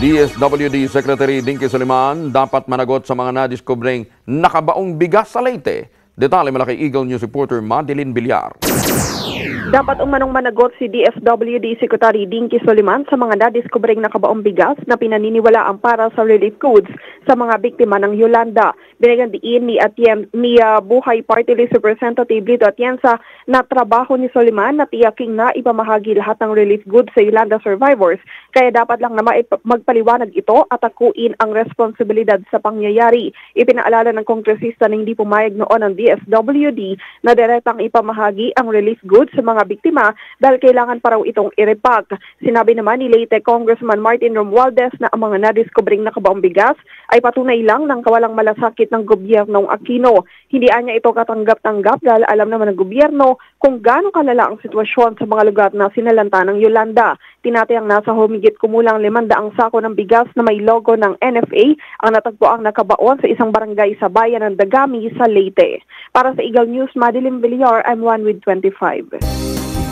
DSWD Secretary Dinky Soliman dapat managot sa mga nadiskubring nakabaong bigas sa Leyte. Detalye malaki Eagle News reporter Madeline Villar. Dapat umanong managot si DSWD Secretary Dinky Soliman sa mga nadiskubring nakabaong bigas na pinaniniwalaang para sa relief goods sa mga biktima ng Yolanda. Binigyang diin ni Buhay Party List Representative Lito Atienza na trabaho ni Soliman na tiyaking na ipamahagi lahat ng relief goods sa Yolanda survivors. Kaya dapat lang na magpaliwanag ito at akuin ang responsibilidad sa pangyayari. Ipinaalala ng kongresista na hindi pumayag noon ng DSWD na direktang ipamahagi ang relief goods sa mga biktima dahil kailangan pa raw itong i-repack. Sinabi naman ni Leyte Congressman Martin Romualdez na ang mga nadiskubring nakabaong bigas ay patunay lang ng kawalang malasakit ng gobyernong Aquino. Hindi anya ito katanggap-tanggap dahil alam naman ng gobyerno kung gaano kalala ang sitwasyon sa mga lugar na sinalanta ng Yolanda. Tinatayang nasa humigit kumulang 500 sako ng bigas na may logo ng NFA ang natagpuang nakabaon sa isang barangay sa bayan ng Dagami sa Leyte. Para sa Eagle News, Madeline Villar, I'm 1 with 25.